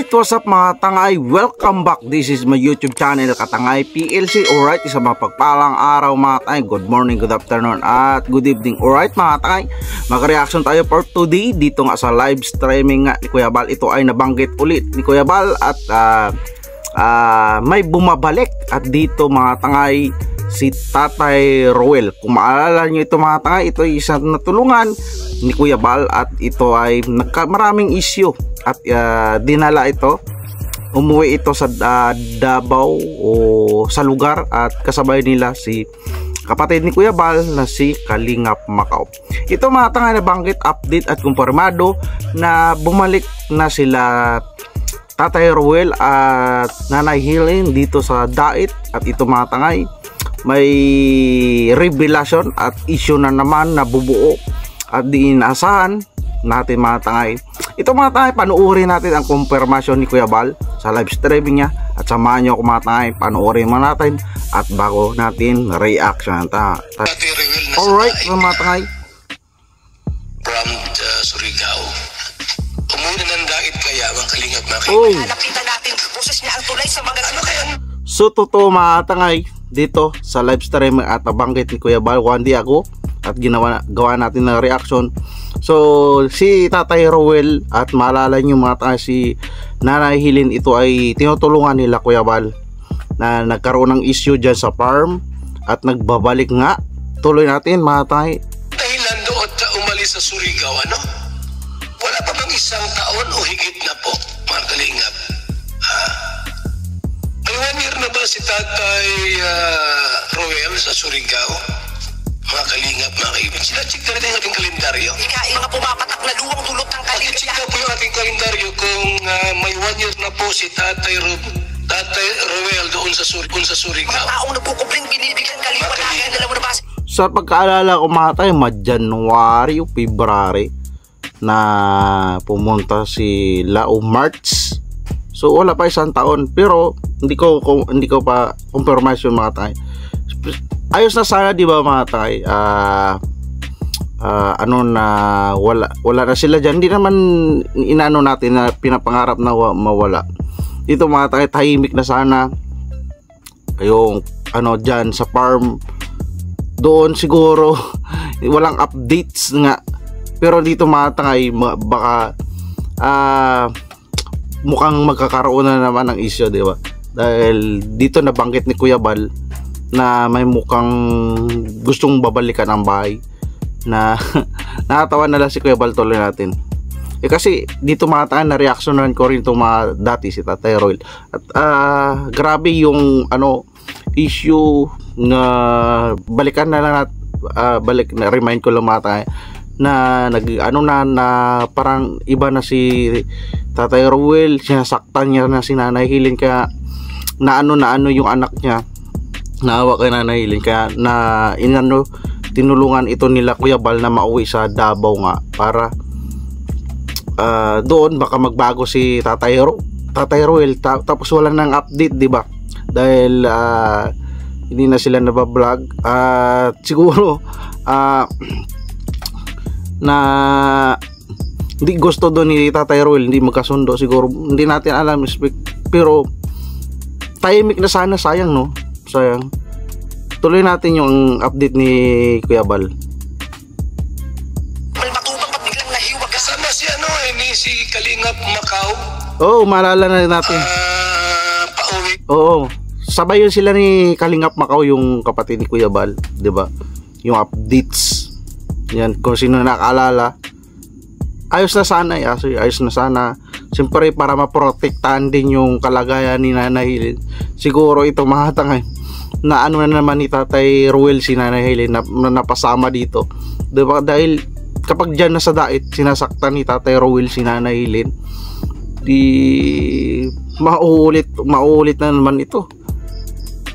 Alright, what's up mga tangay? Welcome back. This is my YouTube channel, Katangay PLC. Alright, isang mapagpalang araw mga tangay. Good morning, good afternoon, at good evening. Alright mga tangay, mag-reaction tayo for today dito nga sa live streaming nga ni Kuya Bal. Ito ay nabanggit ulit ni Kuya Bal at may bumabalik. At dito mga tangay, si Tatay Roel. Kung maalala nyo ito mga tangay, ito ay isang natulungan ni Kuya Bal at ito ay maraming issue. At dinala ito, umuwi ito sa Davao o sa lugar at kasabay nila si kapatid ni Kuya Bal na si Kalingap Macau. Ito mga tangay na banggit, update at kumpirmado na bumalik na sila Tatay Roel at Nanay Helen dito sa Dait. At ito mga tangay, may revelation at issue na naman na bubuo at di inaasahan natin mga tangay. Ito mga tangay, panuorin natin ang confirmation ni Kuya Bal sa live streaming niya. At samahan nyo ako mga tangay, panuorin mo natin at bago natin reaction. Alright mga tangay, from Surigao, umuwi na ng Dait kaya ang Kalingap Macau. Nakita natin boses niya ang tulay sa mga ano kaya. So totoo mga tangay, dito sa live streaming at nabanggit ni Kuya Bal, one day ago at gawa natin ng reaction. So si Tatay Roel at maalala nyo mga tangay, si Nanay Helen, ito ay tinutulungan nila Kuya Bal na nagkaroon ng issue dyan sa farm at nagbabalik nga. Tuloy natin mga tangay. Dahilan doon umalis sa Surigao, ano? Wala pa bang isang taon o higit na po, mga Kalingap? May 1 year na ba si Tatay Roel sa Surigao? Mga Kalingap, mga kaibigan. Sina-check na rin ang ating kalendaryo. Ikain mga pumapatak na luwang dulot ng Kalingap. Check na po yung ating kalendaryo kung may 1 year na po si Tatay Roel doon sa Surigao. Mga taong nagkukubling binibigyan Kalingap. Kaya nila mo na ba? Sa pagkaalala ko mga tangay, January o February na pumunta si Lao March. So wala pa isang taon, pero hindi ko pa confirmation mga tangay. Ayos na sana, di ba mga tangay? Wala na sila dyan. Hindi naman inaano natin na pinapangarap na mawala. Dito mga tangay, tahimik na sana yung dyan sa farm. Doon siguro walang updates nga. Pero dito mga tangay, baka mukhang magkakaroon na naman ng issue, di ba? Dahil dito nabanggit ni Kuya Bal na may mukhang gustong babalikan ang bahay, na nakatawa na lang si Kuya Bal. Tuloy natin. Kasi dito mga tangay, na reactionan ko rin itong mga dati si Tatay Roel. At grabe yung issue na balikan na lang remind ko lang mga tangay, na parang iba na si Tatay Roel, sinasaktan niya na si Nanay Helen, kaya na yung anak niya, naawa kay Nanay Helen, kaya tinulungan ito nila Kuya Bal na mauwi sa Davao nga para doon baka magbago si Tatay Roel. Tapos wala nang update, di ba? Dahil hindi na sila nabablog at siguro na hindi gusto doon ni Tatay Roel, hindi magkasundo siguro, hindi natin alam, pero tahimik na sana. Sayang, no? Sayang. Tuloy natin yung update ni Kuya Bal. Matubang ba't biglang nahiwag? Kasama si si Kalingap Macau. Oo, maalala na natin. Pauwi. Oo, sabay yun sila ni Kalingap Macau, yung kapatid ni Kuya Bal, di ba? Yung updates yan, kung sino nakaalala. Ayos na sana, ayos na sana. Siyempre para maprotektahan din yung kalagayan ni Nanay Helen. Siguro ito mga tangay, na na naman ni Tatay Roel si Nanay Helen na napasama dito, diba? Dahil kapag dyan na sa Dait, sinasaktan ni Tatay Roel si Nanay Helen, di mauulit na naman ito.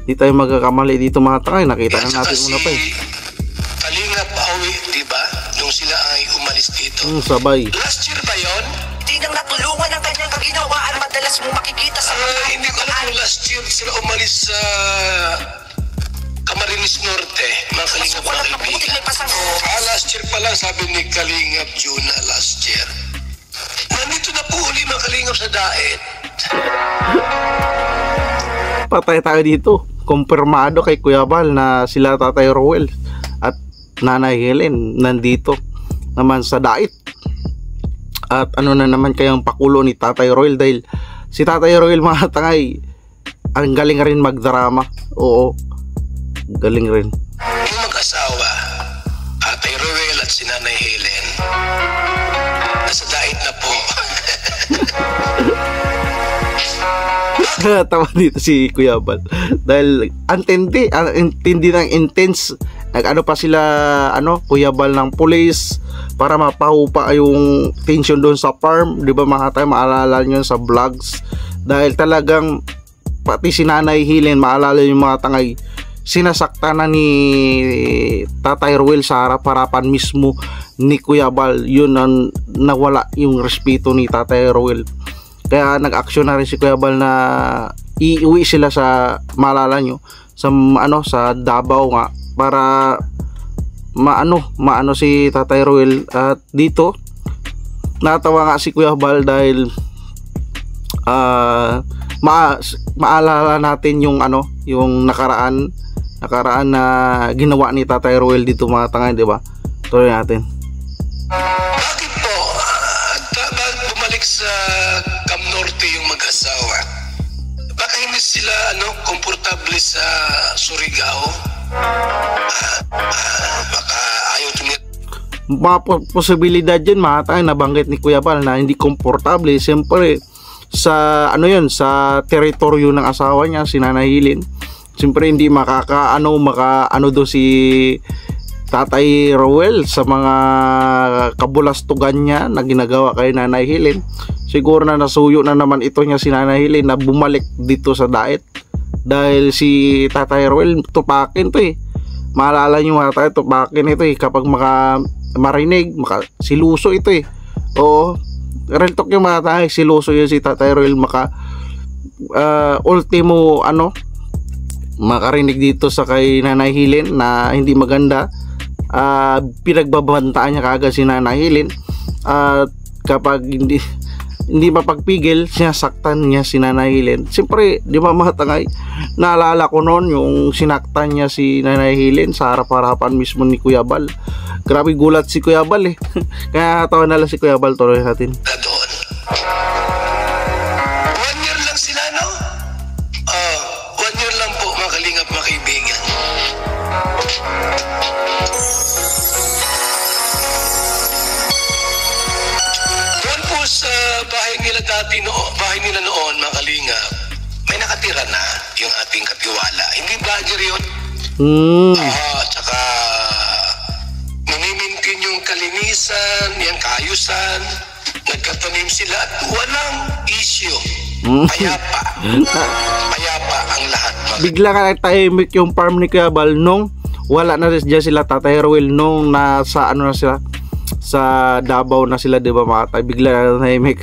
Di tayo magkakamali dito mga tangay. Nakita na natin una pa Kalingap pauwi, di ba? Nung sila ay umalis dito. Sabay. Last year ba yun? Di nang natulungan ang kanyang kaginawaan. Madalas mo makikita sa hindi ko alam kung last year sila umalis sa Camarines Norte, mga Kalingap, mga kaibigan. Last year pala, sabi ni Kalingap Juna last year. Nandito na po uli mga Kalingap sa Dait. Patay tayo dito. Kumpirmado kay Kuya Bal na sila Tatay Roel at Nanay Helen nandito naman sa dait. At ano na naman kayang pakulo ni Tatay Roel, dahil si Tatay Roel, mga tangay, ang galing rin magdrama. Oo, galing rin. Yung mag-asawa, Tatay Roel at si Nanay Helen, nasa dait na po. Tawa dito si Kuya Bal dahil antindi ng intense. Nag-ano pa sila, Kuya Bal, ng police para mapahupa yung tension doon sa farm, di ba mga tayo, maalala nyo sa vlogs, dahil talagang pati si Nanay Helen, maalala yung mga tangay, sinasakta na ni Tatay Roel sa harap-harapan mismo ni Kuya Bal. Yun ang nawala yung respeto ni Tatay Roel, kaya nag-action na rin si Kuya Bal na iuwi sila sa, maalala nyo, sa sa Davao nga, para maano si Tatay Roel. At dito natawa nga si Kuya Bal dahil maalala natin yung yung nakaraan na ginawa ni Tatay Roel dito, mga tangay, di ba? Tuloy natin. Bakit po? Bakit bumalik sa Cam Norte yung mag-asawa? Baka hindi sila komportable sa Surigao? Baka ayaw tumit. Mga posibilidad yun, mga tayo, nabanggit ni Kuya Bal na hindi komportable. Siyempre sa sa teritoryo ng asawa niya, si Nanay Helen. Siyempre hindi makaano do si Tatay Roel sa mga kabulastugan niya na ginagawa kay Nanay Helen. Siguro na nasuyo na naman ito niya si Nanay Helen na bumalik dito sa dait, dahil si Tatay Roel tupakin to Maalala nyo, mga tayo, tupakin ito kapag marinig, siluso ito Oo, real talk yung mga tayo, siluso yun si Tatay Roel, ultimo makarinig dito sa kay Nanay Helen na hindi maganda. Pinagbabantaan niya kagad si Nanay Helen, at kapag hindi mapagpigil, sinasaktan niya si Nanay Helen. Siyempre, di ba mga tangay, naalala ko noon yung sinaktan niya si Nanay Helen sa harap-harapan mismo ni Kuya Bal. Grabe gulat si Kuya Bal Kaya tawa na lang si Kuya Bal. Tuloy natin. Doon. 1 year lang sila, no? 1 year lang po, mga kalingap, mga kaibigan. Doon po sa bahay nila dati bahay nila noon, mga kalingap, may nakatira na yung ating katiwala. Hindi vlogger yun. Tsaka nanimintin yung kalinisan, yung kaayusan, nagkatanim sila at walang issue. Payapa ang lahat. Bigla ka nagtahimik yung farm ni Kuya Bal nung wala na rin sila Tatay Roel, nung nasa na sila sa Davao na sila, di ba mga tayo? Bigla na nahimik.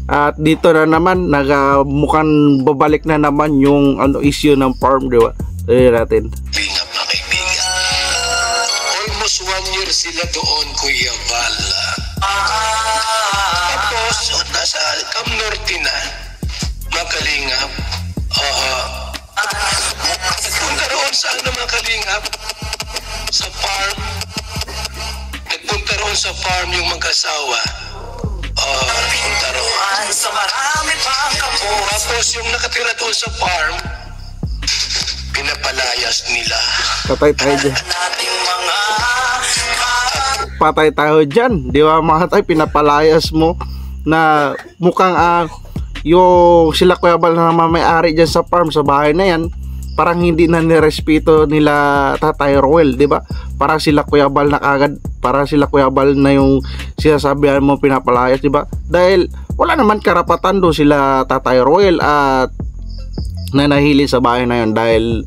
At dito na naman mukhang babalik na naman yung issue ng farm, di ba? Tuloy natin. Lingap na kaibigan, almost 1 year sila doon, Kuya Bal. Tapos nasa Cam Norte na, mga kalingap. Nagpunta roon sa mga kalingap, sa farm. Nagpunta roon sa farm yung mag-asawa. Nagpunta roon sa marami pang kapo. Tapos yung nakatira doon sa farm, pinapalayas nila. Patay tayo dyan, di ba mga tayo? Pinapalayas mo na mukhang yung sila Kuya Bal na may-ari dyan sa farm, sa bahay na yan, parang hindi na nirespeto nila Tatay Roel, di ba? Parang sila Kuya Bal na kagad, parang sila Kuya Bal na yung sinasabihan mo pinapalayas, di ba? Dahil wala naman karapatan do sila Tatay Roel at Nanay Helen sa bahay na yun, dahil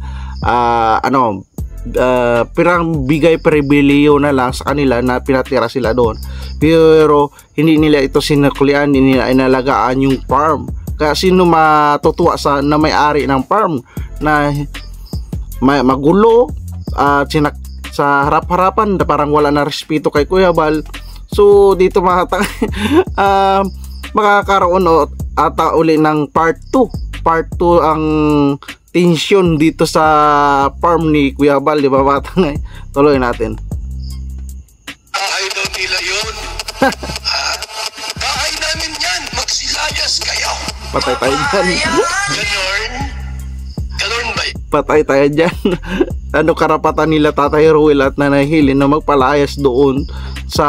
pirang bigay pribiliyo na lang sa kanila na pinatira sila doon, pero hindi nila ito sinaklian, hindi nila inalagaan yung farm. Kaya sino matutuwa na may-ari ng farm na magulo at sa harap-harapan, parang wala na respeto kay Kuya Bal. So dito makakaroon ata uli ng part 2 ang tension dito sa farm ni Kuya Bal, di ba mga tangay? Tuloy natin. Bahay daw nila yun. Bahay namin yan. Magsilayas kayo. Patay tayo dyan. Ganon ba? Patay tayo dyan. Ano karapatan nila Tatay Ruel at Nanay Helen na magpalayas doon sa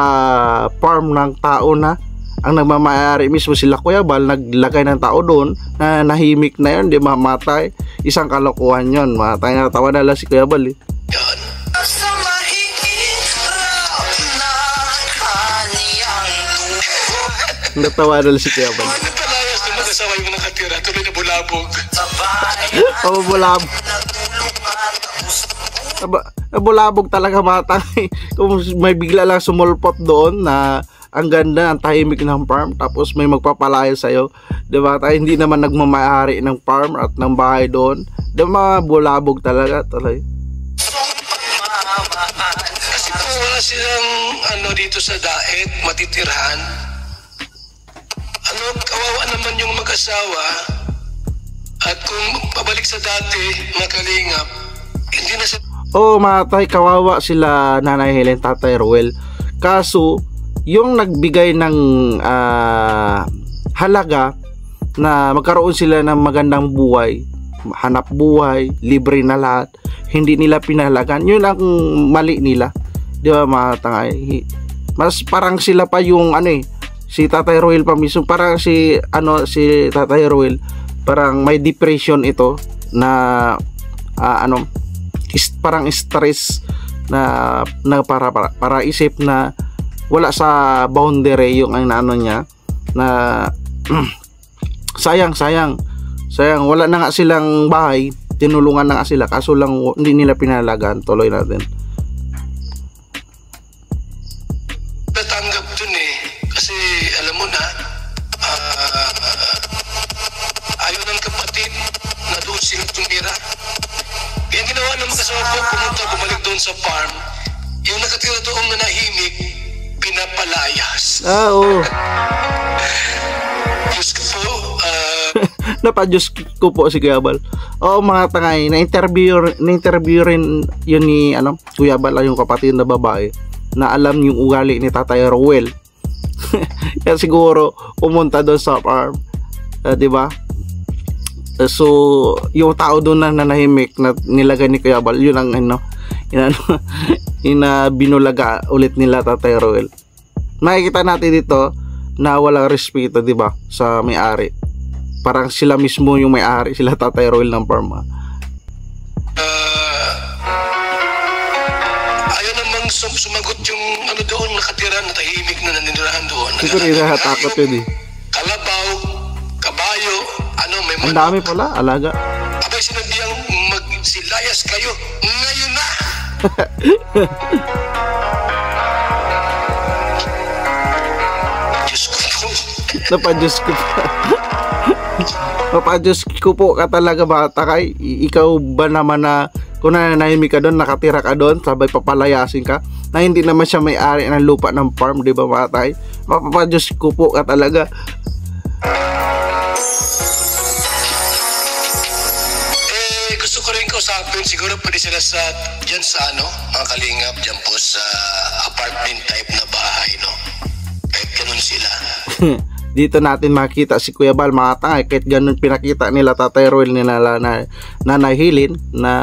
farm ng tao na ang nagmamayari mismo sila Kuya Bal, naglagay ng tao doon na nahimik na yun, di mamatay. Isang kalokohan yun. Matay, natawa na lang si Kuya Bal, eh. Yan. Natawa na lang si Kuya Bal. Ano palayas na mag-asawa yung nakatira? Tuloy na bulabog. Bulabog. Bulabog talaga matang. Kung may bigla lang sumulpot doon na ang ganda, ang tahimik ng farm, tapos may magpapalaya sa'yo, diba? Tayo hindi naman nagmamayari ng farm at ng bahay doon, diba? Bulabog talaga tuloy. Kasi kung wala silang dito sa daet, matitirhan, kawawa naman yung mag-asawa. At kung pabalik sa dati, mga kalingap, hindi na matay, kawawa sila Nanay Helen, Tatay Ruel. Kaso yung nagbigay ng halaga na magkaroon sila ng magandang buhay, hanap buhay, libre na lahat, hindi nila pinahalagan, yun ang mali nila, di ba mga tangay? Mas parang sila pa yung si Tatay Ruel pa mismo, parang si Tatay Ruel parang may depression ito na parang stress na para isip na wala sa boundary yung niya na sayang wala na nga silang bahay, tinulungan na nga sila, kaso lang hindi nila pinalagaan. Tuloy natin. Natanggap dun kasi alam mo na, ayaw ng kapatid na doon sila tumira. Kaya ginawa ng mag-asawa ko, bumalik doon sa farm, yung nakatira doon na nahimik, pinapalayas. Oo. Diyos ko po, Napadyos ko po si Kuya Bal. Oo mga tangay, na-interview rin yun ni Kuya Bal, yung kapatid na babae na alam yung ugali ni Tatay Ruel. Kaya siguro pumunta doon sa farm, di ba? So yung tao doon na nanahimik na nilagay ni Kuya Bal, yun ang binulaga ulit nila Tatay Ruel. Makikita natin dito na walang respeto, di ba, sa may-ari. Parang sila mismo yung may-ari, sila Tatay Ruel ng farm. ayaw namang sumagot yung doon nakatira na tahimik na naninirahan doon. Siguro takot yun Kalabaw, kabayo, may ang dami pala, alaga. Abay sinabihang magsilayas kayo ngayon na. Diyos ko po. Napadyos ko po. Napadyos ko po ka talaga bata kay. Ikaw ba naman na kung nananahimik ka doon, nakatira ka doon, sabay papalayasin ka, na hindi naman siya may-ari ng lupa ng farm, di ba matay? Mapapadyos ko po ka talaga. Gusto ko rin kausapin, siguro pwede sila dyan sa mga kalingap, dyan po sa apartment type na bahay, no? Kahit ganun sila. Dito natin makita si Kuya Bal, mga tangay, kahit ganun pinakita nila Tatay Ruel nila na Nanay Helen na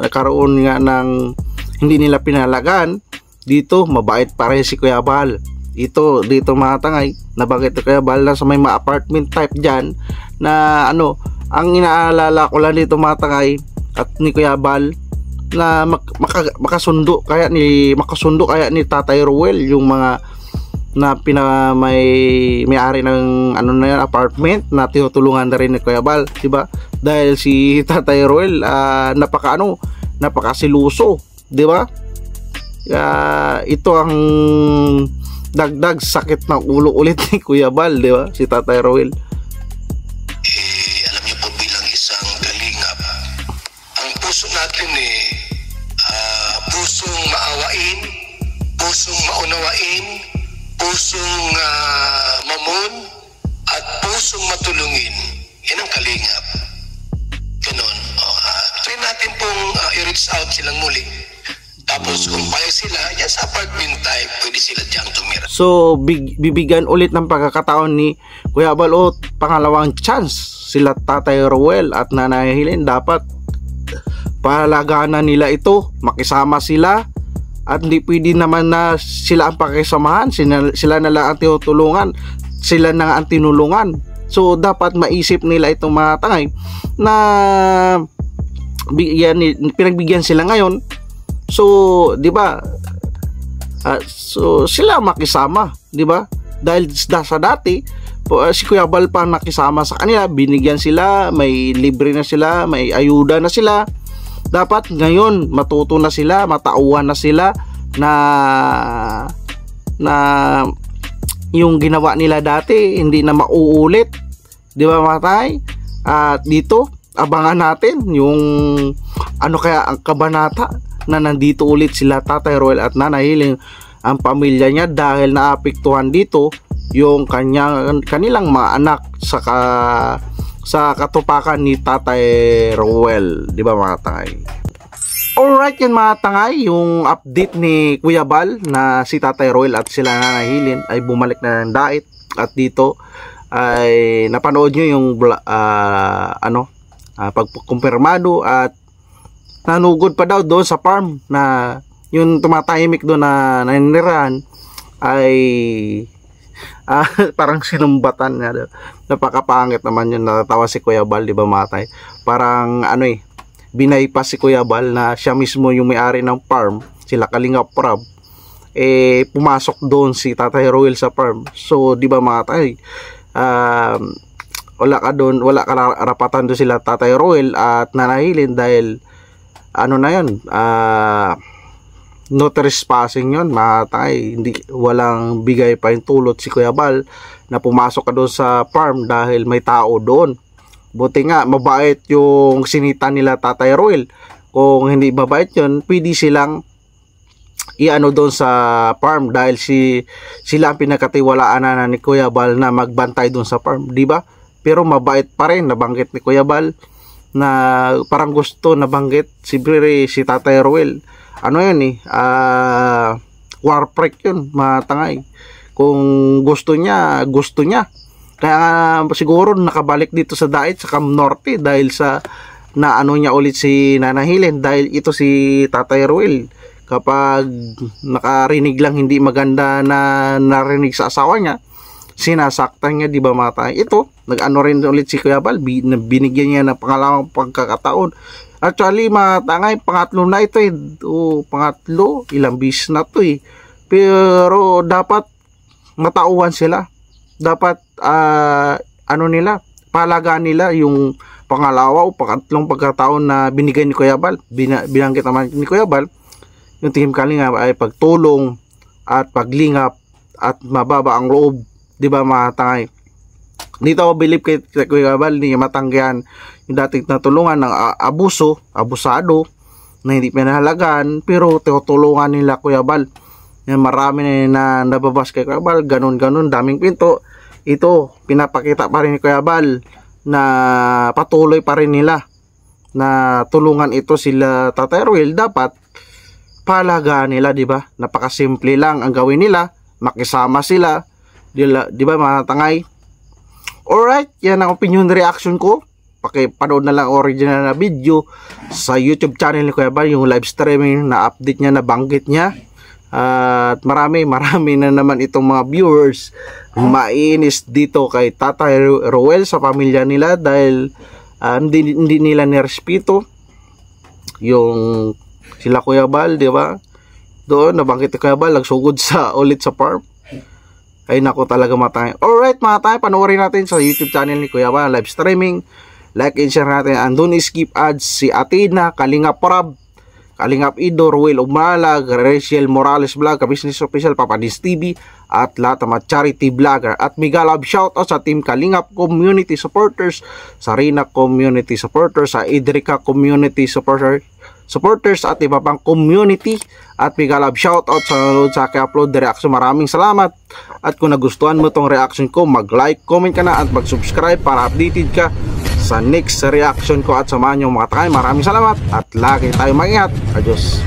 nakaroon nga ng hindi nila pinalagaan. Dito mabait pa rin si Kuya Bal. Dito mga tangay, nabanggit ni Kuya Bal na sa may mga apartment type dyan na ang inaalala ko lang dito mga tangay at ni Kuya Bal na makasundo kaya ni Tatay Ruel yung mga na may-ari ng na yan, apartment na tinutulungan na rin ni Kuya Bal, di ba? Dahil si Tatay Ruel napakasiluso, di ba? Ito ang dagdag sakit ng ulo ulit ni Kuya Bal, di ba? Si Tatay Ruel. Alam niyo po, bilang isang kalingap, ang puso natin pusong maawain, pusong maunawain, pusong mamon, at pusong matulungin. Yan ang kalingap. Ganon. silang muli. Tapos kung payag sila, yan sa apartment type, pwede sila diyang tumira. So bibigyan ulit ng pagkakataon ni Kuya Bal o pangalawang chance sila Tatay Roel at Nanay Helen. Dapat palaganan nila ito, makisama sila, at hindi pwede naman na sila ang pakisamahan, sila na lang ang tinutulungan, sila na ang tinulungan. So dapat maisip nila itong mga tangay na pinagbigyan sila ngayon. So, 'di ba? So sila makisama, 'di ba? Dahil sa dati si Kuya Bal pa nakisama sa kanila, binigyan sila, may libre na sila, may ayuda na sila. Dapat ngayon matuto na sila, matauhan na sila na yung ginawa nila dati hindi na mauulit, 'di ba mga tay? At dito abangan natin yung ano kaya ang kabanata na nandito ulit sila Tatay Roel at Nanay Helen, ang pamilya niya, dahil naapektuhan dito yung kanilang mga anak sa katupakan ni Tatay Roel, di ba mga tangay? Alright, yan mga tangay, yung update ni Kuya Bal na si Tatay Roel at sila Nanay Helen ay bumalik na ng dait. At dito ay napanood nyo yung pagkumpirmado at nanugod pa daw doon sa farm na yung tumatahimik doon na naninirahan ay parang sinumbatan nga daw. Napakapangit naman yun, natatawa si Kuya Bal, di ba matay? Parang binaypas si Kuya Bal na siya mismo yung may-ari ng farm, sila Kalingap Prab, pumasok doon si Tatay Roel sa farm. So di ba matay, wala ka rapatan doon sila Tatay Roel at Nanay Helen dahil na yun, no trespassing yun, matay. Walang bigay pa yung tulot si Kuya Bal na pumasok ka doon sa farm dahil may tao doon. Buti nga mabait yung sinita nila Tatay Roel. Kung hindi mabait yun, pwede silang doon sa farm dahil sila ang pinakatiwalaan na ni Kuya Bal na magbantay doon sa farm, di ba? Pero mabait pa rin, nabanggit ni Kuya Bal na parang gusto nabanggit si Tatay Roel. Yun warprik yun, matangay. Kung gusto niya. Kaya siguro nakabalik dito sa dait sa Cam Norte dahil sa niya ulit si Nanay Helen, dahil ito si Tatay Roel kapag nakarinig lang hindi maganda na narinig sa asawa niya, sinasaktan niya, di ba matay? Ito, rin ulit si Kuya Bal, binigyan niya ng pangalawang pagkakataon. Actually, matangay, pangatlo na ito pangatlo, ilang bis na to Pero dapat matauhan sila. Dapat, palagaan nila yung pangalawa o pangatlong pagkataon na binigay ni Kuya Bal. Binanggit naman ni Kuya Bal, yung Team Kalingap ay pagtulong at paglingap at mababa ang loob. Di ba matangay? Dito ako believe kay Kuya Bal, hindi matanggihan yung dating natulungan ng abusado na hindi pinahalagan, pero tutulungan nila Kuya Bal. Marami na nababas kay Kuya Bal, ganun, daming pinto. Ito, pinapakita pa rin ni Kuya Bal na patuloy pa rin nila na tulungan ito sila Tatay Roel. Dapat palagaan nila, di ba? Napakasimple lang ang gawin nila, makisama sila, di ba mga tangay? Alright, yan ang opinion reaction ko. Pakipanood na lang original na video sa YouTube channel ni Kuya Bal, yung live streaming na update niya, na banggit niya. At marami na naman itong mga viewers mainis dito kay Tatay Roel sa pamilya nila dahil hindi nila nirespeto yung sila Kuya Bal, di ba? Doon nabanggit ni Kuya Bal, nagsugod ulit sa farm. Ay nako, talaga matay. Alright mga tayo, panoorin natin sa YouTube channel ni Kuya Bal, live streaming. Like and share natin. Andun skip ads si Athena, Kalingap Prab, Kalingap Ido, Roel Umalag, Rachel Morales Vlog, Business Official, Papa Dis TV, at lahat ng mga charity vlogger. At mega love shoutout sa Team Kalingap Community Supporters, sa Rina Community Supporters, sa Idrika Community Supporters at iba pang community. At mega love shoutout sa nanonood sa aking upload reaction. Maraming salamat. At kung nagustuhan mo tong reaction ko, mag-like, comment ka na at mag-subscribe para updated ka sa next reaction ko at samahan nyo mga tangay. Maraming salamat at lagi tayo mag-ingat. Adios.